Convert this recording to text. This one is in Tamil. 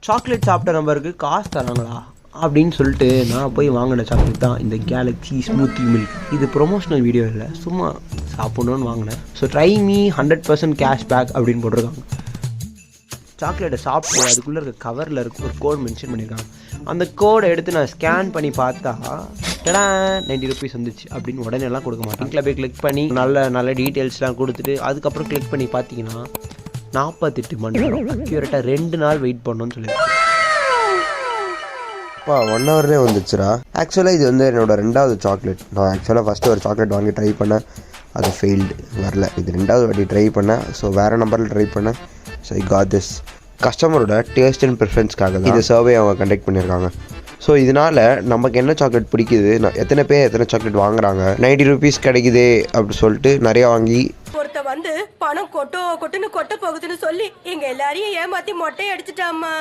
சாக்லேட் சாப்பிட்ட நம்பருக்கு காசு தராங்களா அப்படின்னு சொல்லிட்டு நான் போய் வாங்கின சாக்லேட் தான் இந்த கேலக்ஸி ஸ்மூத்தி மில்க். இது ப்ரொமோஷனல் வீடியோ இல்லை, சும்மா சாப்பிட்ணுன்னு வாங்கினேன். ஸோ ட்ரை மீ 100% கேஷ்பேக் அப்படின்னு போட்டிருக்காங்க. சாக்லேட்டை சாப்பிட்டு அதுக்குள்ளே இருக்க கவரில் இருக்க ஒரு கோட் மென்ஷன் பண்ணியிருக்காங்க. அந்த கோடை எடுத்து நான் ஸ்கேன் பண்ணி பார்த்தா 90 ருபீஸ் வந்துச்சு அப்படின்னு உடனே எல்லாம் கொடுக்க மாட்டேன். லிங்கில் போய் கிளிக் பண்ணி நல்ல டீட்டெயில்ஸ்லாம் கொடுத்துட்டு அதுக்கப்புறம் கிளிக் பண்ணி பார்த்தீங்கன்னா 48 மணி நேரம் அக்யூரேட்டாக 2 நாள் வெயிட் பண்ணணும்னு சொல்லியிருக்கேன். 1 ஹவர்லேயே வந்துச்சுரா. ஆக்சுவலாக இது வந்து என்னோடய 2வது சாக்லேட். நான் ஆக்சுவலாக ஃபஸ்ட்டு ஒரு சாக்லேட் வாங்கி ட்ரை பண்ணேன், அது ஃபெயில்டு, வரல. இது 2வது வாட்டி ட்ரை பண்ணேன். ஸோ வேறு நம்பரில் ட்ரை பண்ணேன். So I got this. கஸ்டமரோட டேஸ்ட் அண்ட் ப்ரிஃபரன்ஸ்க்காக தான் இந்த சர்வே அவங்க கண்டக்ட் பண்ணியிருக்காங்க. ஸோ இதனால் நமக்கு என்ன சாக்லேட் பிடிக்குது, எத்தனை பேர் எத்தனை சாக்லேட் வாங்குறாங்க, 90 ருபீஸ் கிடைக்குதே அப்படி சொல்லிட்டு நிறையா வாங்கி ஒருத்த வந்து பணம் கொட்டுன்னு கொட்ட போகுதுன்னு சொல்லி எங்க எல்லாரையும் ஏமாத்தி மொட்டை அடிச்சுட்டாமா.